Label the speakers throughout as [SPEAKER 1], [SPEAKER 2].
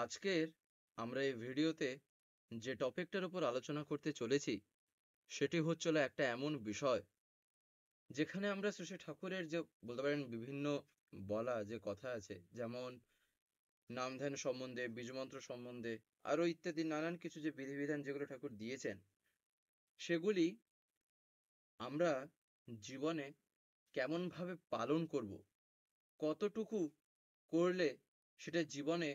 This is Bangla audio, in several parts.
[SPEAKER 1] আজকের আমরা এই ভিডিওতে যে টপিকটার উপর আলোচনা করতে চলেছি সেটি হচ্ছিল একটা এমন বিষয় যেখানে আমরা শ্রী শ্রী ঠাকুরের যে বলতে পারেন বিভিন্ন বলা যে কথা আছে, যেমন নাম ধ্যান সম্বন্ধে, বীজমন্ত্র সম্বন্ধে, আরো ইত্যাদি নানান কিছু যে বিধিবিধান যেগুলো ঠাকুর দিয়েছেন, সেগুলি আমরা জীবনে কেমন ভাবে পালন করব, কতটুকু করলে সেটা জীবনে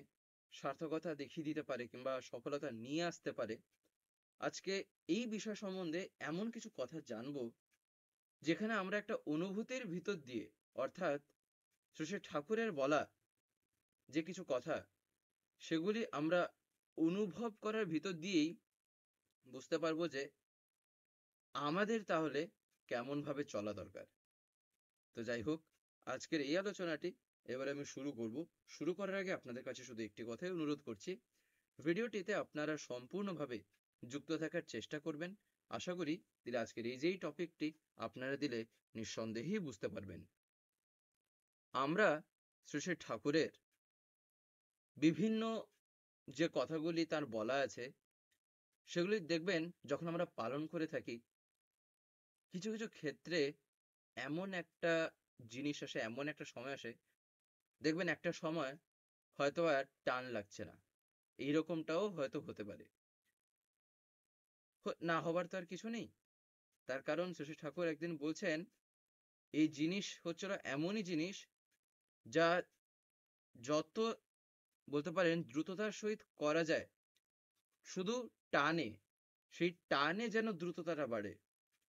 [SPEAKER 1] সার্থকতা দেখিয়ে দিতে পারে কিংবা সফলতা নিয়ে আসতে পারে। আজকে এই বিষয় সম্বন্ধে এমন কিছু কথা জানবো যেখানে আমরা একটা অনুভূতির ভিতর দিয়ে, অর্থাৎ শ্রী শ্রী ঠাকুরের বলা যে কিছু কথা, সেগুলি আমরা অনুভব করার ভিতর দিয়েই বুঝতে পারবো যে আমাদের তাহলে কেমন ভাবে চলা দরকার। তো যাই হোক, আজকের এই আলোচনাটি এবারে আমি শুরু করব। শুরু করার আগে আপনাদের কাছে শুধু একটি কথাই অনুরোধ করছি, ভিডিওটিতে আপনারা সম্পূর্ণভাবে যুক্ত থাকার চেষ্টা করবেন। আশা করি দিলে আজকের এই যেই টপিকটি আপনারা দিলে নিঃসন্দেহেই বুঝতে পারবেন। আমরা শ্রী শ্রী ঠাকুরের বিভিন্ন যে কথাগুলি তার বলা আছে, সেগুলি দেখবেন যখন আমরা পালন করে থাকি, কিছু কিছু ক্ষেত্রে এমন একটা জিনিস আসে, এমন একটা সময় আসে, দেখবেন একটা সময় হয়তো আর টান লাগছে না, এইরকমটাও হয়তো হতে পারে। না হবার তো আর কিছু নেই। তার কারণ শ্রী শ্রী ঠাকুর একদিন বলছেন, এই জিনিস হচ্ছিল এমনই জিনিস যা যত বলতে পারেন দ্রুততার সহিত করা যায়, শুধু টানে, সেই টানে যেন দ্রুততাটা বাড়ে।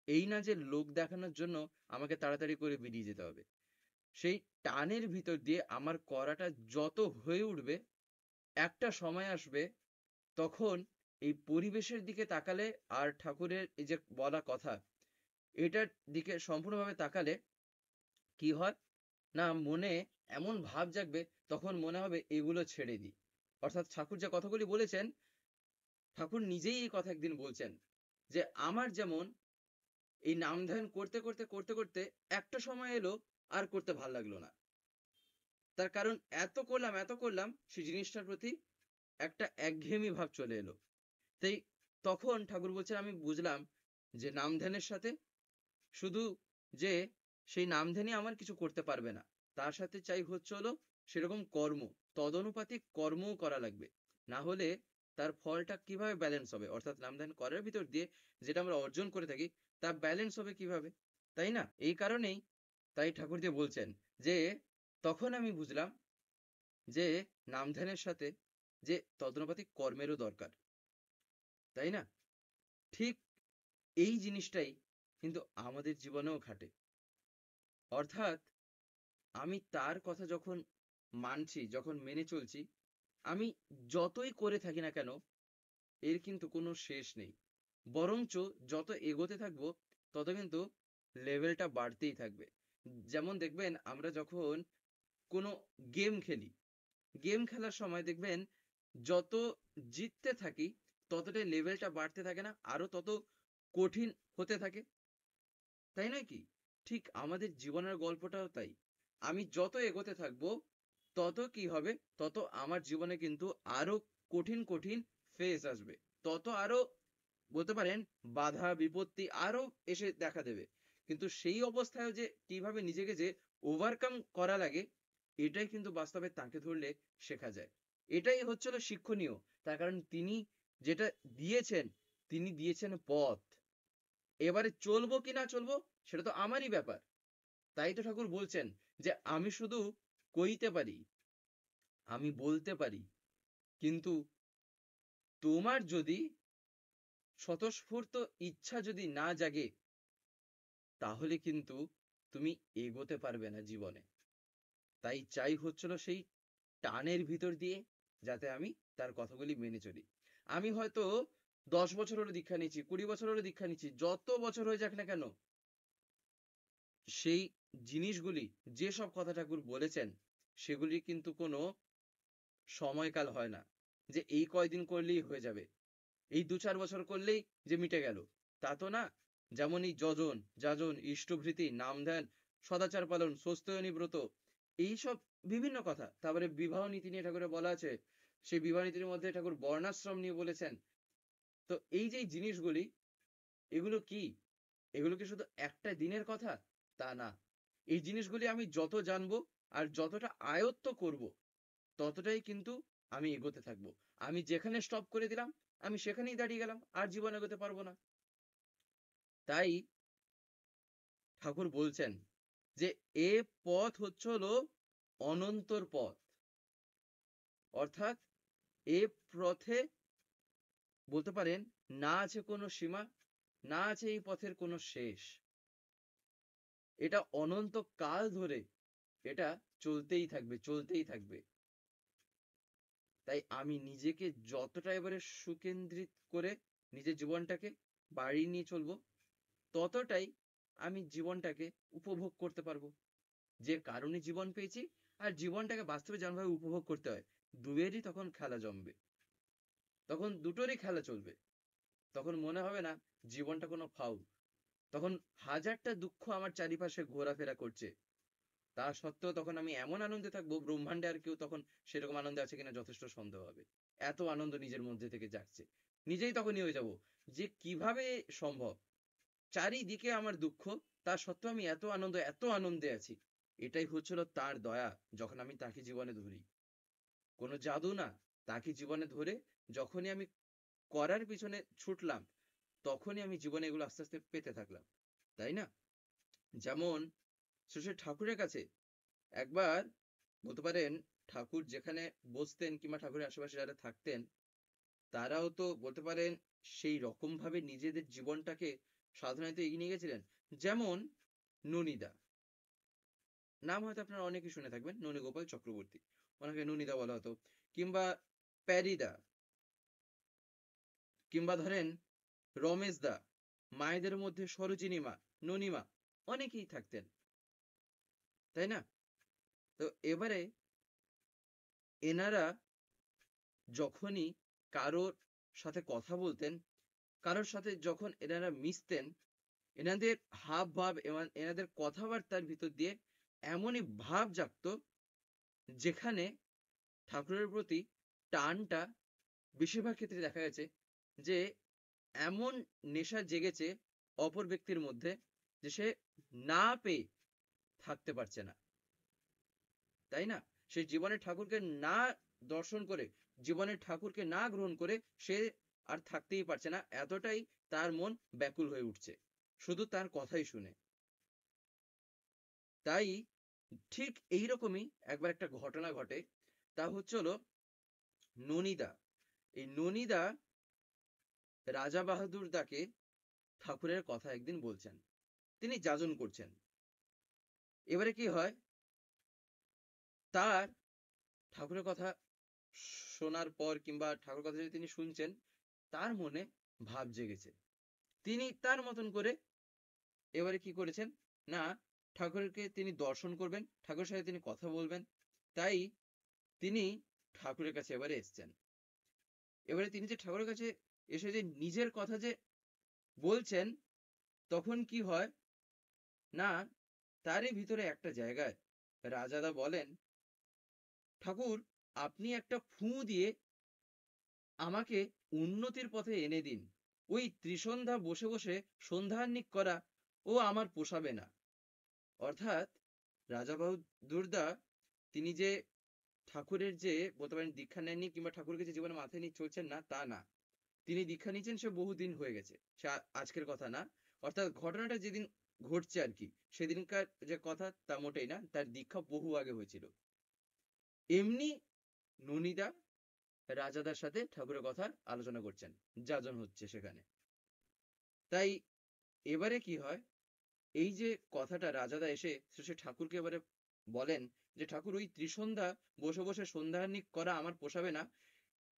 [SPEAKER 1] এই না যে লোক দেখানোর জন্য আমাকে তাড়াতাড়ি করে বেরিয়ে যেতে হবে। সেই টানের ভিতর দিয়ে আমার করাটা যত হয়ে উঠবে, একটা সময় আসবে তখন এই পরিবেশের দিকে তাকালে আর ঠাকুরের এই যে বলা কথা, এটার দিকে সম্পূর্ণভাবে তাকালে কি হয় না, মনে এমন ভাব জাগবে, তখন মনে হবে এগুলো ছেড়ে দিই। অর্থাৎ ঠাকুর যে কথাগুলি বলেছেন, ঠাকুর নিজেই এই কথা একদিন বলছেন যে আমার যেমন এই নাম ধ্যান করতে করতে করতে করতে একটা সময় এলো আর করতে ভাল লাগলো না। তার কারণ এত করলাম সেই জিনিসটার প্রতি একটা একঘেয়েমি ভাব চলে এলো। তাই তখন ঠাকুর বলছেন আমি বুঝলাম যে নাম ধ্যানের সাথে শুধু যে সেই নাম ধ্যানই আমার কিছু করতে পারবে না, তার সাথে চাই হচ্ছে হলো সেরকম কর্ম, তদনুপাতিক কর্মও করা লাগবে। না হলে তার ফলটা কিভাবে ব্যালেন্স হবে? অর্থাৎ নাম ধ্যান করার ভিতর দিয়ে যেটা আমরা অর্জন করে থাকি, তা ব্যালেন্স হবে কিভাবে? তাই না? এই কারণেই তাই ঠাকুর যে বলছেন যে তখন আমি বুঝলাম যে নাম ধ্যানের সাথে যে তদনুপাতিক কর্মেরও দরকার। তাই না? ঠিক এই জিনিসটাই কিন্তু আমাদের জীবনেও খাটে। অর্থাৎ আমি তার কথা যখন মানছি, যখন মেনে চলছি, আমি যতই করে থাকি না কেন, এর কিন্তু কোনো শেষ নেই। বরঞ্চ যত এগোতে থাকবো, তত কিন্তু লেভেলটা বাড়তেই থাকবে। যেমন দেখবেন আমরা যখন কোনো গেম খেলি, গেম খেলার সময় দেখবেন যত জিততে থাকি, ততটাই লেভেলটা বাড়তে থাকে না? আরো তত কঠিন হতে থাকে। তাই নয় কি? ঠিক আমাদের জীবনের গল্পটাও তাই। আমি যত এগোতে থাকবো, তত কি হবে? তত আমার জীবনে কিন্তু আরো কঠিন, কঠিন ফেজ আসবে। তত আরো বলতে পারেন বাধা, বিপত্তি আরো এসে দেখা দেবে। কিন্তু সেই অবস্থায়ও যে কিভাবে নিজেকে যে ওভারকাম করা লাগে, এটাই কিন্তু বাস্তবে তাকে ধরলে শেখা যায়। এটাই হচ্ছে হলো শিক্ষণীয়। তার কারণ তিনি যেটা দিয়েছেন, তিনি দিয়েছেন পথ। এবারে চলবো কি না চলবো সেটা তো আমারই ব্যাপার। তাই তো ঠাকুর বলছেন যে আমি শুধু কইতে পারি, আমি বলতে পারি, কিন্তু তোমার যদি স্বতঃস্ফূর্ত ইচ্ছা যদি না জাগে, তাহলে কিন্তু তুমি এগোতে পারবে না জীবনে। তাই চাই হচ্ছিল সেই টানের ভিতর দিয়ে যাতে আমি তার কথাগুলি মেনে চলি। আমি হয়তো 10 বছর হলো দীক্ষা নিচ্ছি, 20 বছর হলো দীক্ষা নিচ্ছি, যত বছর হয়ে যাক না কেন, সেই জিনিসগুলি, যেসব কথা ঠাকুর বলেছেন, সেগুলি কিন্তু কোনো সময়কাল হয় না যে এই কয়দিন করলেই হয়ে যাবে, এই 2-4 বছর করলেই যে মিটে গেল, তা তো না। যেমন এই যজন যাজন, ইষ্টভৃতি, নাম ধ্যান, সদাচার পালন, স্বস্তিয়নী ব্রত, এইসব বিভিন্ন কথা। তারপরে বিবাহ নীতি নিয়ে ঠাকুরের বলা আছে, সেই বিবাহ-নীতির মধ্যে ঠাকুর বর্ণাশ্রম নিয়ে বলেছেন। তো এই যে জিনিসগুলি, এগুলো কি? এগুলো কি শুধু একটা দিনের কথা? তা না। এই জিনিসগুলি আমি যত জানবো আর যতটা আয়ত্ত করব, ততটাই কিন্তু আমি এগোতে থাকবো। আমি যেখানে স্টপ করে দিলাম, আমি সেখানেই দাঁড়িয়ে গেলাম। আর জীবনে এগোতে পারবো না। তাই ঠাকুর বলছেন যে, এ পথ হচ্ছে হলো অনন্তর পথ। অর্থাৎ এ পথে বলতে পারেন না আছে কোনো সীমা, না আছে এই পথের কোনো শেষ। এটা অনন্ত কাল ধরে এটা চলতেই থাকবে, চলতেই থাকবে। তাই আমি নিজেকে যতটা এবারে সুকেন্দ্রিত করে নিজের জীবনটাকে বাড়িয়ে নিয়ে চলবো, ততটাই আমি জীবনটাকে উপভোগ করতে পারবো। যে কারণে জীবন পেয়েছি আর জীবনটাকে বাস্তবে যেমনভাবে উপভোগ করতে হয়, দুয়েরই তখন খেলা জমবে। তখন দুটোরই খেলা চলবে। তখন মনে হবে না জীবনটা কোনো ফাউল। তখন হাজারটা দুঃখ আমার চারিপাশে ঘোরাফেরা করছে। তা সত্ত্বেও তখন আমি এমন আনন্দে থাকবো, ব্রহ্মাণ্ডে আর কেউ তখন সেরকম আনন্দে আছে কিনা যথেষ্ট সন্দেহ হবে। এত আনন্দ নিজের মধ্যে থেকে জাগছে। নিজেই তখন হয়ে যাব যে কিভাবে সম্ভব? চারিদিকে আমার দুঃখ, তা সত্ত্বেও আমি এত আনন্দে আছি। এটাই হচ্ছিল তার দয়া, যখন আমি তাকে জীবনে ধরি। কোনো জাদু না, তাকে জীবনে ধরে যখনই আমি করার পিছনে ছুটলাম, তখনই আমি জীবনে এগুলো আস্তে আস্তে পেতে থাকলাম। তাই না? যেমন শ্রী ঠাকুরের কাছে একবার বলতে পারেন, ঠাকুর যেখানে বসতেন কিংবা ঠাকুরের আশেপাশে যারা থাকতেন, তারাও তো বলতে পারেন সেই রকম ভাবে নিজেদের জীবনটাকে সাধনায় তো এগিয়ে নিয়ে গেছিলেন। যেমন ননীদা, নাম হয়তো আপনারা অনেকেই শুনে থাকবেন, ননীগোপাল চক্রবর্তী, ওনাকে ননীদা বলা হতো। কিংবা প্যারিদা, কিংবা ধরেন রমেশ দা, মায়েদের মধ্যে সরোজিনী মা, ননীমা, অনেকেই থাকতেন। তাই না? তো এবারে এনারা যখনই কারোর সাথে কথা বলতেন, কারোর সাথে যখন এনারা মিশতেন, এনাদের হাব ভাব এবং এনাদের কথাবার্তার ভিতর দিয়ে এমনই ভাব জাগতো, যেখানে ঠাকুরের প্রতি টানটা বেশিরভাগ ক্ষেত্রে দেখা গেছে যে এমন নেশা জেগেছে অপর ব্যক্তির মধ্যে, যে সে না পেয়ে থাকতে পারছে না। তাই না? সে জীবনে ঠাকুরকে না দর্শন করে, জীবনে ঠাকুরকে না গ্রহণ করে সে আর থাকতেই পারছে না। এতটাই তার মন ব্যাকুল হয়ে উঠছে শুধু তার কথাই শুনে। তাই ঠিক এইরকমই একবার একটা ঘটনা ঘটে। তা হচ্ছে হলো ননীদা। এই ননীদা রাজা বাহাদুর দাকে ঠাকুরের কথা একদিন বলছেন। তিনি যাজন করছেন। এবারে কি হয়, তার ঠাকুরের কথা শোনার পর কিংবা ঠাকুরের কথা যদি তিনি শুনছেন, তার মনে ভাব জেগেছে। তিনি তার মতন করে এবারে কি করেছেন না, ঠাকুরকে তিনি দর্শন করবেন, ঠাকুরের সাথে তিনি কথা বলবেন। তাই তিনি ঠাকুরের কাছে এবারে এসছেন। এবারে তিনি যে ঠাকুরের কাছে এসে যে নিজের কথা যে বলছেন, তখন কি হয় না, তারই ভিতরে একটা জায়গায় রাজাদা বলেন, ঠাকুর, আপনি একটা ফুঁ দিয়ে আমাকে উন্নতির পথে এনে দিন। ওই ত্রিসন্ধ্যা বসে বসে সন্ধ্যাহ্নিক করা ও আমার পোষাবে না। অর্থাৎ রাজা বাহাদুরদা তিনি যে ঠাকুরের যে বলতে পারেন দীক্ষা নেননি কিংবা ঠাকুরকে যে জীবনে মাথায় নিয়ে চলছেন না, তা না। তিনি দীক্ষা নিয়েছেন সে বহুদিন হয়ে গেছে, সে আজকের কথা না। অর্থাৎ ঘটনাটা যেদিন ঘটছে আর কি, সেদিনকার যে কথা তা মোটেই না, তার দীক্ষা বহু আগে হয়েছিল। এমনি ননীদা রাজাদার সাথে ঠাকুরের কথা আলোচনা করছেন, যাজন হচ্ছে সেখানে। তাই এবারে কি হয়, এই যে কথাটা রাজাদা এসে শেষে ঠাকুরকে এবারে বলেন যে ঠাকুর, ওই ত্রিসন্ধ্যা বসে বসে সন্ধ্যাহ্নিক করা আমার পোষাবে না।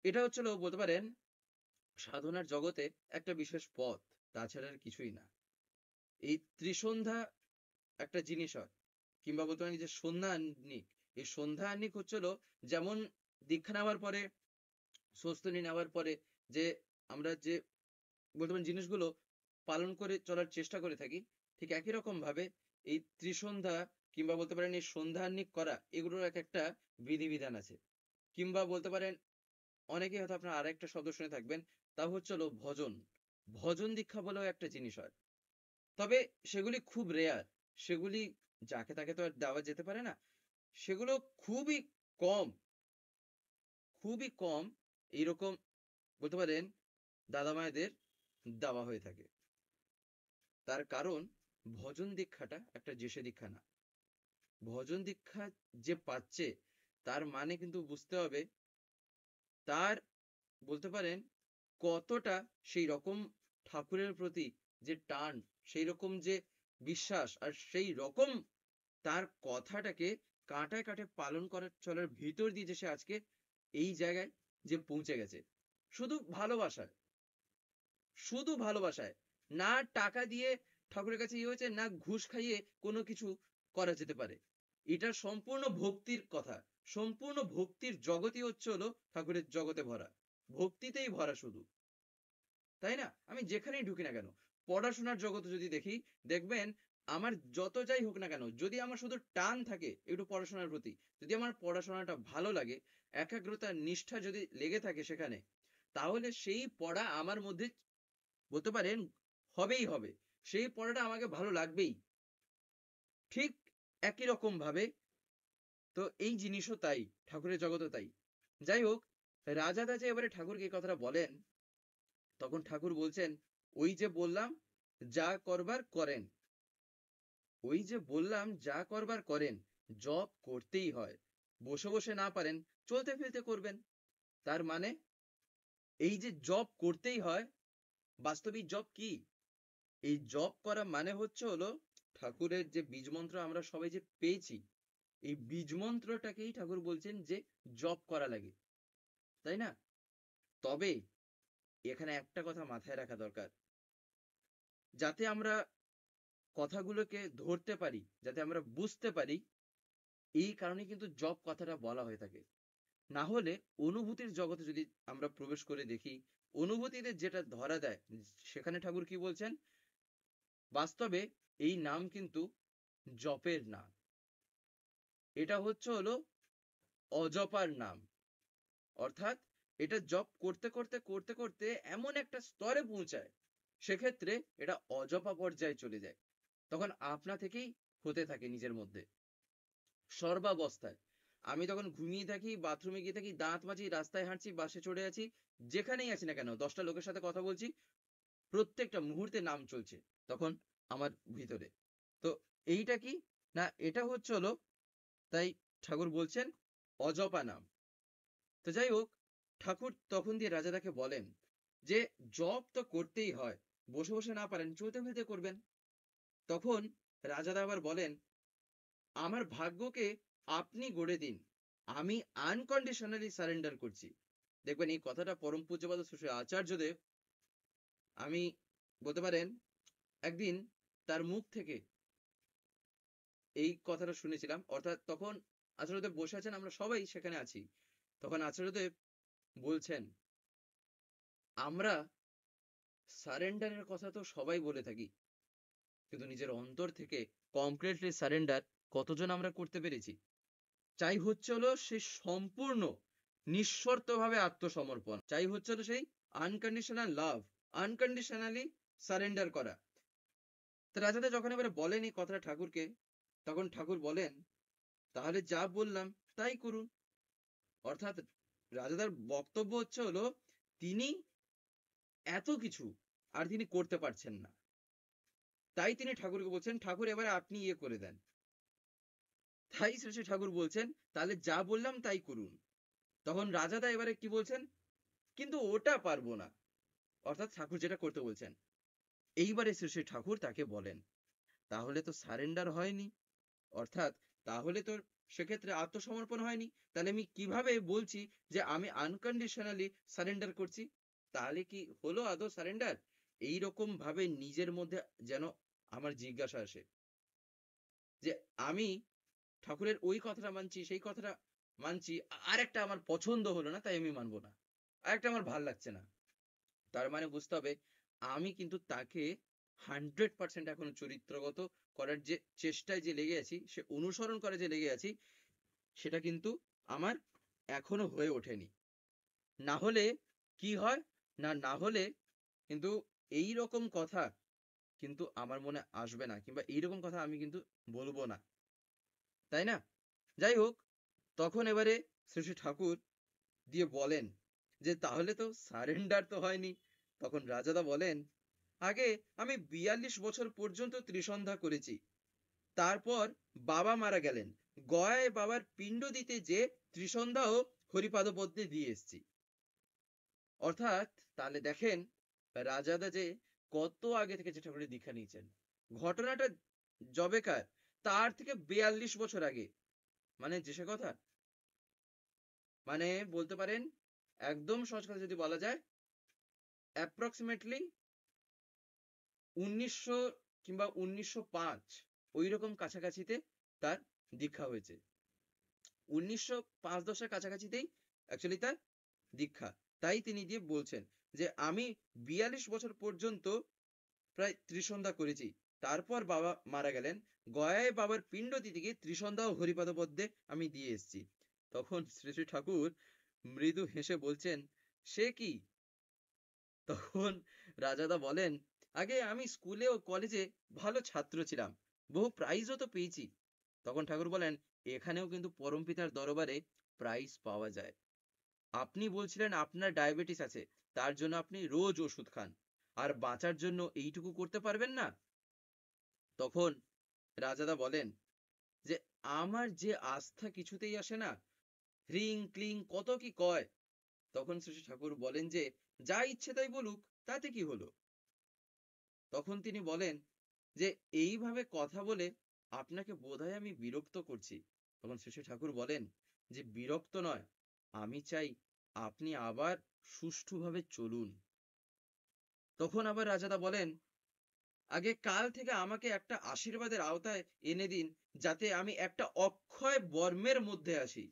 [SPEAKER 1] এটা হচ্ছিল বলতে পারেন সাধনার জগতে একটা বিশেষ পথ, তাছাড়া আর কিছুই না। এই ত্রিসন্ধ্যা একটা জিনিস হয়, কিংবা বলতে পারেন যে সন্ধ্যাহ্নিক, এই সন্ধ্যাহ্নিক হচ্ছিল যেমন দীক্ষা নেওয়ার পরে, স্বস্তিনী নেওয়ার পরে যে আমরা যে বলতে পারেন জিনিসগুলো পালন করে চলার চেষ্টা করে থাকি, ঠিক একই রকম ভাবে এই ত্রিসন্ধ্যা কিংবা বলতে পারেন এই সন্ধ্যাহ্নিক করা, এগুলোর এক একটা বিধিবিধান আছে। কিংবা বলতে পারেন অনেকেই হয়তো আপনার আরেকটা শব্দ শুনে থাকবেন, তা হচ্ছে হলো ভজন। ভজন দীক্ষা বলেও একটা জিনিস হয়। তবে সেগুলি খুব রেয়ার। সেগুলি যাকে তাকে তো আর দেওয়া যেতে পারে না। সেগুলো খুবই কম, খুবই কম এইরকম বলতে পারেন দাদা-মায়েদের দেওয়া হয়ে থাকে। তার কারণ ভজন দীক্ষাটা একটা যেসে দীক্ষা না। ভজন দীক্ষা যে পাচ্ছে তার মানে কিন্তু বুঝতে হবে তার বলতে পারেন কতটা সেই রকম ঠাকুরের প্রতি যে টান, সেই রকম যে বিশ্বাস আর সেই রকম তার কথাটাকে কাঁটায় কাঁটায় পালন করার চলার ভিতর দিয়ে যে সে আজকে এই জায়গায় যে পৌঁছে গেছে। শুধু ভালোবাসায়, শুধু ভালোবাসায়। না টাকা দিয়ে ঠাকুরের কাছে ইয়ে হয়েছে, না ঘুষ খাইয়ে কোনো কিছু করা যেতে পারে। এটা সম্পূর্ণ ভক্তির কথা। সম্পূর্ণ ভক্তির জগতই হচ্ছে হলো ঠাকুরের জগতে ভরা। ভক্তিতেই ভরা শুধু। তাই না? আমি যেখানেই ঢুকি না কেন, পড়াশোনার জগতে যদি দেখি, দেখবেন আমার যত যাই হোক না কেন, যদি আমার শুধু টান থাকে একটু পড়াশোনার প্রতি, যদি আমার পড়াশোনাটা ভালো লাগে, একাগ্রতা, নিষ্ঠা যদি লেগে থাকে সেখানে, তাহলে সেই পড়া আমার মধ্যে বলতে পারেন হবেই হবে। সেই পড়াটা আমাকে ভালো লাগবেই। ঠিক একই রকম ভাবে তো এই জিনিসও তাই, ঠাকুরের জগতও তাই। যাই হোক, রাজাদা যে এবারে ঠাকুরকে এই কথাটা বলেন, তখন ঠাকুর বলছেন, ওই যে বললাম যা করবার করেন। ওই যে বললাম যা করবার করেন, জব করতেই হয়। বসে বসে না পারেন, চলতে ফিরতে করবেন। তার মানে এই যে জব করতেই হয়, বাস্তবিক জব কি? এই জব করা মানে হচ্ছে হলো ঠাকুরের যে বীজ মন্ত্র আমরা সবাই যে পেয়েছি, এই বীজ মন্ত্রটাকেই ঠাকুর বলছেন যে জব করা লাগে। তাই না? তবে এখানে একটা কথা মাথায় রাখা দরকার। যাতে আমরা কথাগুলোকে ধরতে পারি, যাতে আমরা বুঝতে পারি, এই কারণে কিন্তু জব কথাটা বলা হয়ে থাকে। না হলে অনুভূতির জগতে যদি আমরা প্রবেশ করে দেখি, অনুভূতিতে যেটা ধরা দেয়, সেখানে ঠাকুর কি বলছেন? বাস্তবে এই নাম কিন্তু জপের নাম। এটা হচ্ছে হলো অজপার নাম। অর্থাৎ এটা জপ করতে করতে করতে করতে এমন একটা স্তরে পৌঁছায়, সেক্ষেত্রে এটা অজপা পর্যায়ে চলে যায়। তখন আপনা থেকেই হতে থাকে নিজের মধ্যে সর্বাবস্থায়। আমি তখন ঘুমিয়ে থাকি, বাথরুমে গিয়ে থাকি, দাঁত মাজি, রাস্তায় হাঁটছি, বাসে চড়ে আছি, যেখানেই আছি না কেন, 10টা লোকের সাথে কথা বলছি, প্রত্যেকটা মুহূর্তে নাম চলছে তখন আমার ভিতরে। তো এইটা কি? না এটা হচ্ছে হলো তাই ঠাকুর বলছেন অজপা নাম। তো যাই হোক, ঠাকুর তখন দিয়ে রাজাদাকে বলেন যে জব তো করতেই হয়। বসে বসে না পারেন, চলতে ফিরতে করবেন। তখন রাজাদা আবার বলেন, আমার ভাগ্যকে আপনি গড়ে দিন। আমি আনকন্ডিশনালি সারেন্ডার করছি। দেখবেন এই কথাটা পরম পূজ্যপাদ শ্রী আচার্যদেব, আমি বলতে পারেন একদিন তার মুখ থেকে এই কথাটা শুনেছিলাম। অর্থাৎ তখন আচার্যদেব বসে আছেন, আমরা সবাই সেখানে আছি। তখন আচার্যদেব বলছেন, আমরা সারেন্ডারের কথা তো সবাই বলে থাকি, কিন্তু নিজের অন্তর থেকে কমপ্লিটলি সারেন্ডার কতজন আমরা করতে পেরেছি? চাই হচ্ছে হলো সেই সম্পূর্ণ নিঃশর্তভাবে আত্মসমর্পণ, চাই হচ্ছে হলো সেই আনকন্ডিশনাল লাভ, আনকন্ডিশনালি সারেন্ডার করা। তো রাজাদা যখন এবারে বলেন এই কথাটা ঠাকুরকে, তখন ঠাকুর বলেন, তাহলে যা বললাম তাই করুন। অর্থাৎ রাজাদার বক্তব্য হচ্ছে হলো তিনি এত কিছু আর তিনি করতে পারছেন না, তাই তিনি ঠাকুরকে বলছেন, ঠাকুর এবারে আপনি ইয়ে করে দেন। তাই শ্রী শ্রী ঠাকুর বলছেন, তাহলে যা বললাম তাই করুন। তখন রাজাদা এবারে কি বলছেন, কিন্তু ওটা পারবো না। অর্থাৎ ঠাকুর যেটা করতে বলছেন, এইবারে শ্রী শ্রী ঠাকুর তাকে বলেন, তাহলে তো সারেন্ডার হয়নি। অর্থাৎ তাহলে তো সেক্ষেত্রে আত্মসমর্পণ হয়নি। তাহলে আমি কিভাবে বলছি যে আমি আনকন্ডিশনালি সারেন্ডার করছি? তাহলে কি হলো আদৌ সারেন্ডার? এইরকম ভাবে নিজের মধ্যে যেন আমার জিজ্ঞাসা আসে যে আমি ঠাকুরের ওই কথাটা মানছি, সেই কথাটা মানছি, আর একটা আমার পছন্দ হলো না, তাই আমি মানবো না। আরেকটা আমার ভাল লাগছে না। তার মানে বুঝতে হবে আমি কিন্তু তাকে 100% এখনো চরিত্রগত করার যে চেষ্টায় যে লেগে আছি, সে অনুসরণ করে যে লেগে আছি, সেটা কিন্তু আমার এখনো হয়ে ওঠেনি। না হলে কি হয়, না হলে কিন্তু এই রকম কথা কিন্তু আমার মনে আসবে না, কিংবা এইরকম কথা আমি কিন্তু বলবো না, তাই না? যাই হোক, তখন এবারে শ্রী শ্রী ঠাকুর দিয়ে বলেন যে, তাহলে তো সারেন্ডার তো হয়নি। তখন রাজাদা বলেন, আগে আমি ৪২ বছর পর্যন্ত ত্রিসন্ধ্যা করেছি। তারপর বাবা মারা গেলেন। গয়ায় বাবার পিণ্ড দিতে যে ত্রিসন্ধ্যাও হরিপাদপদ্মে দিয়ে এসেছি। অর্থাৎ তাহলে দেখেন, রাজাদা যে কত আগে থেকে যে ঠাকুরের দীক্ষা নিয়েছেন। ঘটনাটা যবেকার, তার থেকে ৪২ বছর আগে। মানে যে সে কথা, মানে বলতে পারেন, একদম সহজ কথা যদি বলা যায়, অ্যাপ্রক্সিমেটলি ১৯০০ কিংবা ১৯০৫ ঐরকম কাছাকাছিতে তার দীক্ষা হয়েছে। ১৯০৫-১০ কাছাকাছিতেই অ্যাকচুয়ালি তার দীক্ষা। তাই তিনি দিয়ে বলছেন যে, আমি ৪২ বছর পর্যন্ত প্রায় ত্রিসন্ধ্যা করেছি। তারপর বাবা মারা গেলেন। গয়ায় বাবার পিণ্ড দিতে গিয়ে ত্রিসন্ধ্যা ও হরিপাদ পদ্মে আমি দিয়ে এসেছি। তখন শ্রী শ্রী ঠাকুর মৃদু হেসে বলছেন, সে কি? তখন রাজাদা বলেন, আগে আমি স্কুলে ও কলেজে ভালো ছাত্র ছিলাম, বহু প্রাইজও তো পেয়েছি। তখন ঠাকুর বলেন, এখানেও কিন্তু পরমপিতার দরবারে প্রাইজ পাওয়া যায়। আপনি বলছিলেন আপনার ডায়াবেটিস আছে, তার জন্য আপনি রোজ ওষুধ খান, আর বাঁচার জন্য এইটুকু করতে পারবেন না? তখন রাজাদা বলেন যে, আমার যে আস্থা কিছুতেই আসে না, হ্রিং ক্লিং কত কি কয়। তখন শ্রী শ্রী ঠাকুর বলেন যে, যা ইচ্ছে তাই বলুক, তাতে কি হলো? তখন তিনি বলেন যে, এইভাবে কথা বলে আপনাকে বোধহয় আমি বিরক্ত করছি। তখন শ্রী শ্রী ঠাকুর বলেন যে, বিরক্ত নয়, আমি চাই আপনি আবার সুষ্ঠুভাবে চলুন। তখন আবার রাজাদা বলেন, আগে কাল থেকে আমাকে একটা আশীর্বাদের আওতায় এনে দিন, যাতে আমি একটা অক্ষয় বর্মের মধ্যে আসি।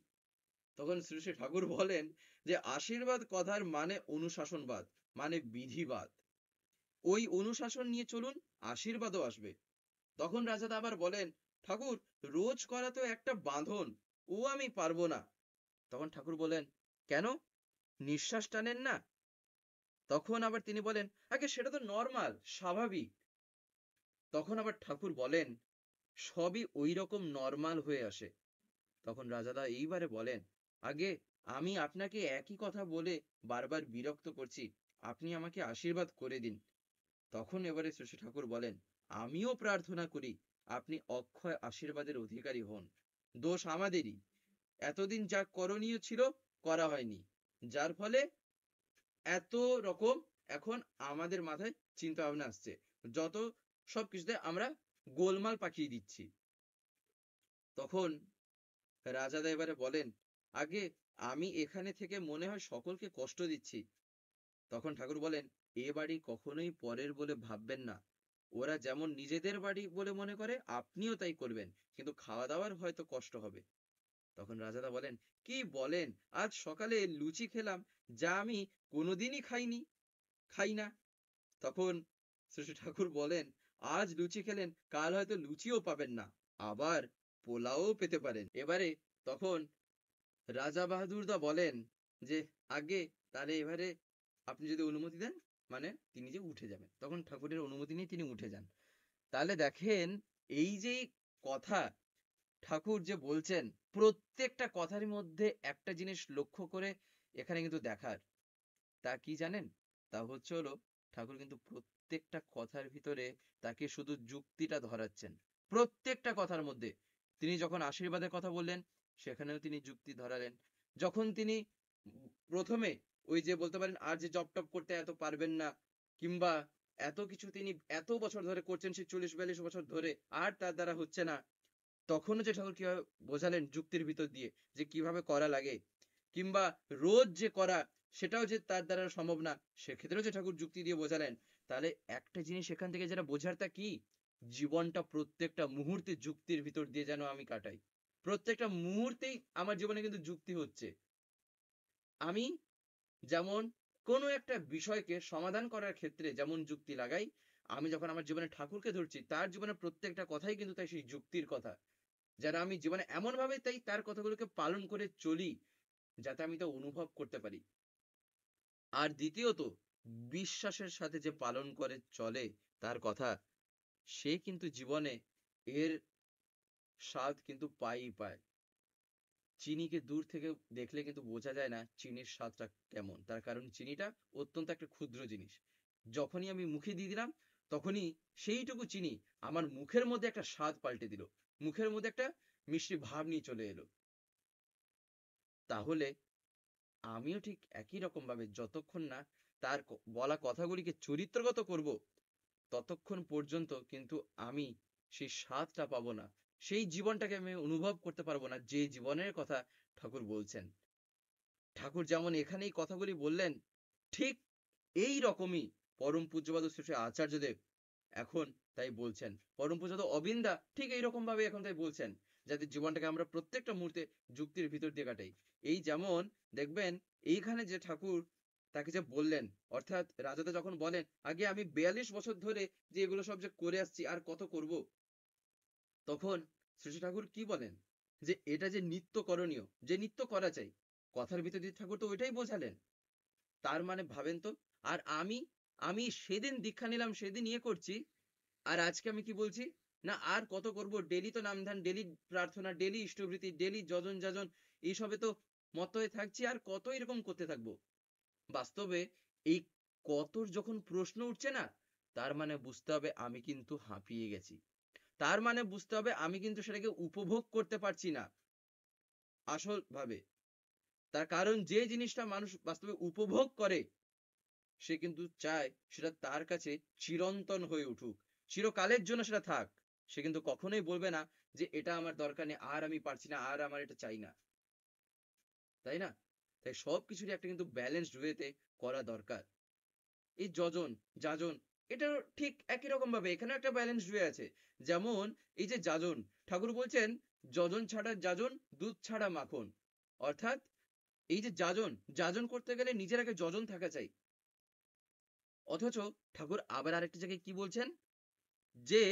[SPEAKER 1] তখন শ্রী শ্রী ঠাকুর বলেন যে, আশীর্বাদ কথার মানে অনুশাসনবাদ, মানে বিধিবাদ। ওই অনুশাসন নিয়ে চলুন, আশীর্বাদও আসবে। তখন রাজাদা আবার বলেন, ঠাকুর, রোজ করা তো একটা বাঁধন, ও আমি পারবো না। তখন ঠাকুর বলেন, কেন? নিঃশ্বাস টানেন না? তখন আবার তিনি বলেন, আগে সেটা তো নরমাল, স্বাভাবিক। তখন আবার ঠাকুর বলেন, সবই ওই রকম নরমাল হয়ে আসে। তখন রাজাদা এইবারে বলেন, আগে আমি আপনাকে একই কথা বলে বারবার বিরক্ত করছি, আপনি আমাকে আশীর্বাদ করে দিন। তখন এবারে শ্রী ঠাকুর বলেন, আমিও প্রার্থনা করি আপনি অক্ষয় আশীর্বাদের অধিকারী হন। দোষ আমাদেরই, এতদিন যা করণীয় ছিল করা হয়নি, যার ফলে এত রকম এখন আমাদের মাথায় চিন্তা ভাবনা আসছে, যত সবকিছুতে আমরা গোলমাল পাকিয়ে দিচ্ছি। তখন রাজাদা এবারে বলেন, আগে আমি এখানে থেকে মনে হয় সকলকে কষ্ট দিচ্ছি। তখন ঠাকুর বলেন, এ বাড়ি কখনোই পরের বলে ভাববেন না। ওরা যেমন নিজেদের বাড়ি বলে মনে করে, আপনিও তাই করবেন, কিন্তু খাওয়া দাওয়ার হয়তো কষ্ট হবে। তখন রাজাদা বলেন, কি বলেন, আজ সকালে লুচি খেলাম, যা আমি কোনোদিনই খাই না। তখন শ্রী শ্রী ঠাকুর বলেন, আজ লুচি খেলেন, কাল হয়তো লুচিও পাবেন না, আবার পোলাও পেতে পারেন। এবারে তখন রাজা বাহাদুরদা বলেন যে, আগে তাহলে এবারে আপনি যদি অনুমতি দেন, মানে তিনি যে উঠে যাবেন। তখন ঠাকুরের অনুমতি নিয়ে তিনি উঠে যান। তাহলে দেখেন, এই যে কথা ঠাকুর যে বলছেন, প্রত্যেকটা কথার মধ্যে একটা জিনিস লক্ষ্য করে এখানে কিন্তু দেখার, তা কি জানেন? তা হচ্ছে হলো, ঠাকুর কিন্তু প্রত্যেকটা কথার ভিতরে তাকে শুধু যুক্তিটা ধরাচ্ছেন। প্রত্যেকটা কথার মধ্যে। তিনি যখন আশীর্বাদের কথা বললেন, সেখানেও তিনি যুক্তি ধরালেন। যখন তিনি ১ম এ ওই যে বলতে পারেন, আর যে জব-টব করতে এত পারবেন না, কিংবা এত কিছু তিনি এত বছর ধরে করছেন, সেই ৪০-৪২ বছর ধরে, আর তার দ্বারা হচ্ছে না। তখনও যে ঠাকুর কিভাবে বোঝালেন যুক্তির ভিতর দিয়ে, যে কিভাবে করা লাগে, কিংবা রোজ যে করা, সেটাও যে তার দ্বারা সম্ভব না, সেক্ষেত্রেও যে ঠাকুর যুক্তি দিয়ে বোঝালেন। তাহলে একটা জিনিস এখান থেকে যেটা বোঝার, তা কি? জীবনটা প্রত্যেকটা মুহূর্তে যুক্তির ভিতর দিয়ে যেন আমি কাটাই। প্রত্যেকটা মুহূর্তেই আমার জীবনে কিন্তু যুক্তি হচ্ছে। আমি যেমন কোনো একটা বিষয়কে সমাধান করার ক্ষেত্রে যেমন যুক্তি লাগাই, আমি যখন আমার জীবনে ঠাকুরকে ধরছি, তার জীবনের প্রত্যেকটা কথাই কিন্তু তাই সেই যুক্তির কথা। যারা আমি জীবনে এমনভাবে তাই তার কথাগুলোকে পালন করে চলি, যাতে আমি তা অনুভব করতে পারি। আর দ্বিতীয়ত বিশ্বাসের সাথে যে পালন করে চলে তার কথা, সে কিন্তু জীবনে এর স্বাদ কিন্তু পায়ই পায়। চিনিকে দূর থেকে দেখলে কিন্তু বোঝা যায় না চিনির স্বাদটা কেমন। তার কারণ চিনিটা অত্যন্ত একটা ক্ষুদ্র জিনিস। যখনই আমি মুখে দিয়ে দিলাম, তখনই সেইটুকু চিনি আমার মুখের মধ্যে একটা স্বাদ পাল্টে দিল। মুখের মধ্যে একটা মিষ্টি ভাব নিয়ে চলে এলো। তাহলে আমিও ঠিক একই রকম ভাবে যতক্ষণ না তার বলা কথাগুলিকে চরিত্রগত করব, ততক্ষণ পর্যন্ত কিন্তু আমি সেই স্বাদটা পাবো না। সেই জীবনটাকে আমি অনুভব করতে পারবো না যে জীবনের কথা ঠাকুর বলছেন। ঠাকুর যেমন এখানে এই কথাগুলি বললেন, ঠিক এই রকমই পরম পূজ্যপাদ শ্রী শ্রী আচার্যদেব এখন তাই বলছেন। পরম পূজ্যপাদ অবিন্দা ঠিক এইরকম ভাবে এখন তাই বলছেন, যাতে জীবনটাকে আমরা প্রত্যেকটা মুহূর্তে যুক্তির ভিতর দিয়ে কাটাই। এই যেমন দেখবেন এইখানে যে ঠাকুর তাকে যে বললেন, অর্থাৎ রাজাদা যখন বলেন আগে আমি 42 বছর ধরে যে এগুলো সব যে করে আসছি আর কত করব, তখন শ্রী শ্রী ঠাকুর কি বলেন যে এটা যে নিত্য করণীয়, যে নিত্য করা চাই। কথার ভিতর দিয়ে ঠাকুর তো ওইটাই বোঝালেন। তার মানে ভাবেন তো। আর আমি আমি সেদিন দীক্ষা নিলাম, সেদিন ইয়ে করছি, আর আজকে আমি কি বলছি, না আর কত করব, ডেলি তো নাম ধ্যান, ডেলি প্রার্থনা, ডেলি ইষ্টবৃত্তি, ডেলি যজন যাজন, এইসবে তো মত্ত হয়ে থাকছি, আর কত এরকম করতে থাকবো। বাস্তবে এই কতর যখন প্রশ্ন উঠছে না, তার মানে বুঝতে হবে আমি কিন্তু হাঁপিয়ে গেছি। তার মানে বুঝতে হবে আমি কিন্তু সেটাকে উপভোগ করতে পারছি না আসল ভাবে। তার কারণ যে জিনিসটা মানুষ বাস্তবে উপভোগ করে, সে কিন্তু চায় সেটা তার কাছে চিরন্তন হয়ে উঠুক, চিরকালের জন্য সেটা থাক। সে কিন্তু কখনোই বলবে না যে এটা আমার দরকার নেই, আর আমি পারছি না, আর আমার এটা চাই না। তাই না? তাই সবকিছুরই একটা কিন্তু ব্যালেন্সড ওয়েতে করা দরকার। এই যজন যাজন, এটাও ঠিক একই রকম ভাবে এখানেও একটা ব্যালেন্সড ওয়ে আছে। যেমন এই যে যাজন, ঠাকুর বলছেন যজন ছাড়া যাজন, দুধ ছাড়া মাখন। অর্থাৎ এই যে যাজন, যাজন করতে গেলে নিজের আগে যজন থাকা চাই। অথচ ঠাকুর আবার আরেকটা জায়গায় কি বলছেন, যে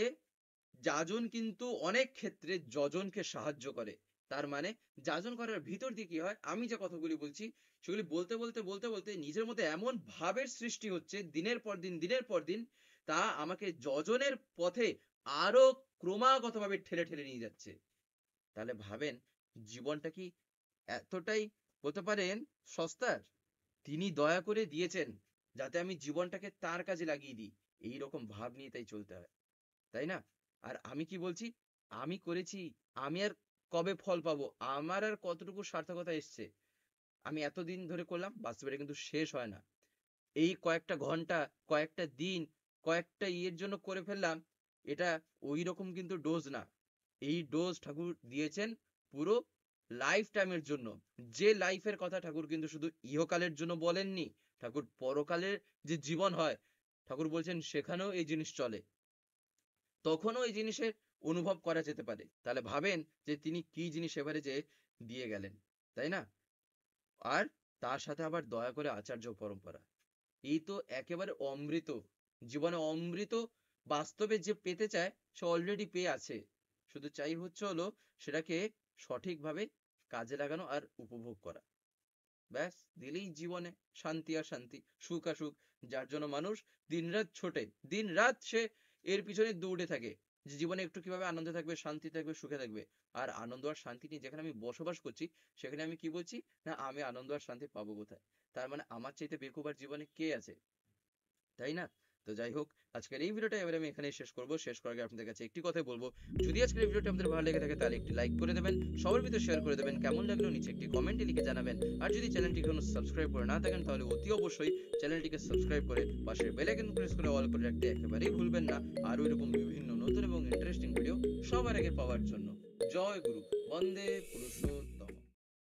[SPEAKER 1] যাজন কিন্তু অনেক ক্ষেত্রে যজনকে সাহায্য করে। তার মানে যাজন করার ভিতর দিয়ে কি হয়, আমি যে কথাগুলি বলছি সেগুলি বলতে বলতে বলতে বলতে নিজের মধ্যে এমন ভাবের সৃষ্টি হচ্ছে দিনের পর দিন দিনের পর দিন, তা আমাকে যজনের পথে আরো ক্রমাগতভাবে ঠেলে ঠেলে নিয়ে যাচ্ছে। তাহলে ভাবেন জীবনটা কি এতটাই বলতে পারেন সস্তার। তিনি দয়া করে দিয়েছেন যাতে আমি জীবনটাকে তার কাজে লাগিয়ে দিই। এইরকম ভাব নিয়ে তাই চলতে হয়। তাই না? আর আমি কি বলছি? আমি করেছি, আমি আর কবে ফল পাবো? আমার আর কতটুকু সার্থকতা এসছে? আমি এতদিন ধরে করলাম, বাস্তবে এটা কিন্তু শেষ হয় না। এই কয়েকটা ঘন্টা, কয়েকটা দিন, কয়েকটা ইয়ের জন্য করে ফেললাম, এটা ঐরকম কিন্তু ডোজ না। এই ডোজ ঠাকুর দিয়েছেন পুরো লাইফ টাইমের জন্য। যে লাইফের কথা ঠাকুর কিন্তু শুধু ইহকালের জন্য বলেননি, ঠাকুর পরকালের যে জীবন হয়, ঠাকুর বলছেন সেখানেও এই জিনিস চলে। তখনও এই জিনিসের অনুভব করা যেতে পারে। তাহলে ভাবেন যে তিনি কি জিনিস এবারে যে দিয়ে গেলেন। তাই না? আর তার সাথে আবার দয়া করে আচার্য পরম্পরা। এই তো একেবারে অমৃত। জীবনে অমৃত বাস্তবে যে পেতে চায় সে অলরেডি পেয়ে আছে। শুধু চাই হচ্ছে হলো সেটাকে সঠিকভাবে কাজে লাগানো আর উপভোগ করা। ব্যাস, দিলেই জীবনে শান্তি আর শান্তি, সুখ আর সুখ। যার জন্য মানুষ দিনরাত ছোটে, দিনরাত সে এর পিছনে দৌড়ে থাকে যে জীবনে একটু কিভাবে আনন্দে থাকবে, শান্তি থাকবে, সুখে থাকবে। আর আনন্দ আর শান্তি নিয়ে যেখানে আমি বসবাস করছি, সেখানে আমি কি বলছি, না আমি আনন্দ আর শান্তি পাবো কোথায়? তার মানে আমার চাইতে বেকুব আর জীবনে কে আছে? তাই না? তো যাই হোক, আজকের এই ভিডিওটা এবারে আমি এখানেই শেষ করব। শেষ করার আগে আপনাদের কাছে একটি কথাই বলবো, যদি আজকের এই ভিডিওটা আপনাদের ভালো লেগে থাকে তাহলে একটি লাইক করে দেবেন, সবার ভিতরে শেয়ার করে দেবেন, কেমন লাগলো নিচে একটি কমেন্টে লিখে জানাবেন। আর যদি চ্যানেলটিকে এখনো সাবস্ক্রাইব করে না থাকেন তাহলে অতি অবশ্যই চ্যানেলটিকে সাবস্ক্রাইব করে পাশের বেল আইকন প্রেস করে অল করে রাখতে একেবারেই ভুলবেন না, আর এরকম বিভিন্ন নতুন এবং ইন্টারেস্টিং ভিডিও সবার আগে পাওয়ার জন্য। জয় গুরু, বন্দে পুরুষোত্তম।